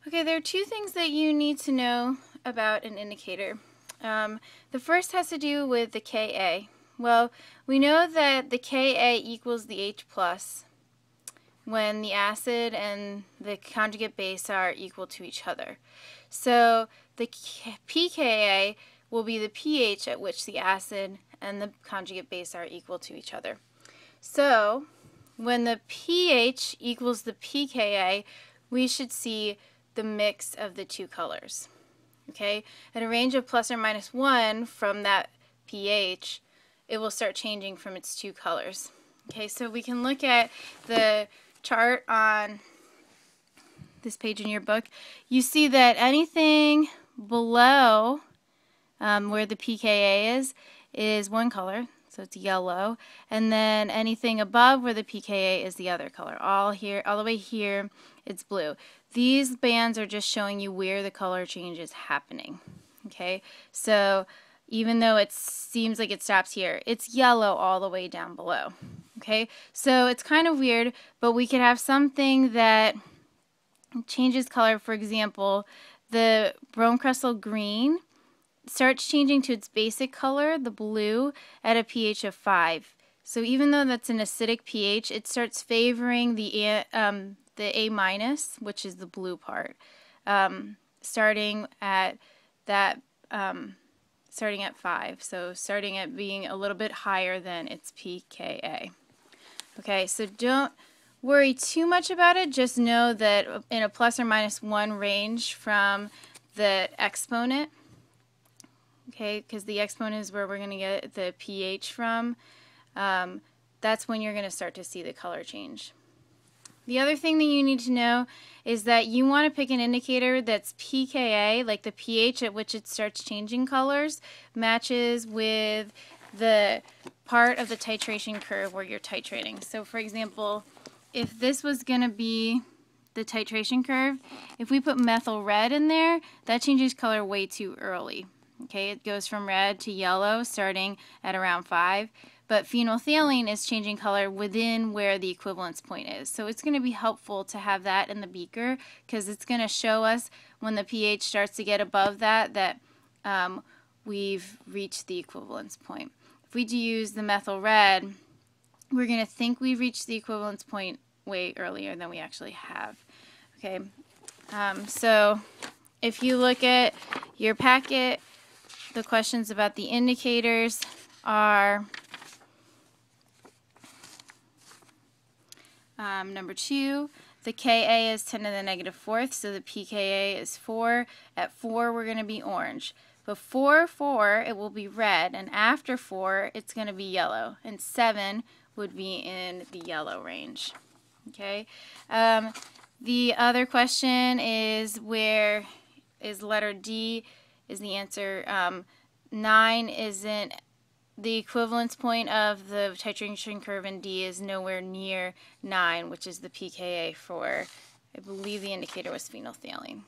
Okay, there are two things that you need to know about an indicator. The first has to do with the Ka. Well, we know that the Ka equals the H plus when the acid and the conjugate base are equal to each other. So the pKa will be the pH at which the acid and the conjugate base are equal to each other. So when the pH equals the pKa, we should see the mix of the two colors. Okay, at a range of plus or minus 1 from that pH, it will start changing from its two colors. Okay, so we can look at the chart on this page in your book. You see that anything below where the pKa is one color, so it's yellow, and then anything above where the pKa is the other color. All the way here, it's blue. These bands are just showing you where the color change is happening. Okay, so even though it seems like it stops here, it's yellow all the way down below. Okay, so it's kind of weird, but we could have something that changes color. For example, the brome crystal green starts changing to its basic color, the blue, at a pH of 5. So even though that's an acidic pH, it starts favoring the A minus, which is the blue part, starting at 5. So starting at being a little bit higher than its pKa. Okay, so don't worry too much about it. Just know that in a plus or minus 1 range from the exponent, okay, because the exponent is where we're going to get the pH from, that's when you're going to start to see the color change. The other thing that you need to know is that you want to pick an indicator that's pKa, like the pH at which it starts changing colors, matches with the part of the titration curve where you're titrating. So for example, if this was going to be the titration curve, if we put methyl red in there, that changes color way too early. Okay, it goes from red to yellow starting at around 5. But phenolphthalein is changing color within where the equivalence point is. So it's going to be helpful to have that in the beaker because it's going to show us when the pH starts to get above that we've reached the equivalence point. If we use the methyl red, we're going to think we've reached the equivalence point way earlier than we actually have. Okay, so if you look at your packet, the questions about the indicators are number 2, the Ka is 10 to the negative 4th, so the pKa is 4. At 4, we're going to be orange. Before 4, it will be red, and after 4, it's going to be yellow, and 7 would be in the yellow range. Okay. The other question is where is letter D is the answer. 9 isn't. The equivalence point of the titration curve in D is nowhere near 9, which is the pKa for, I believe the indicator was phenolphthalein.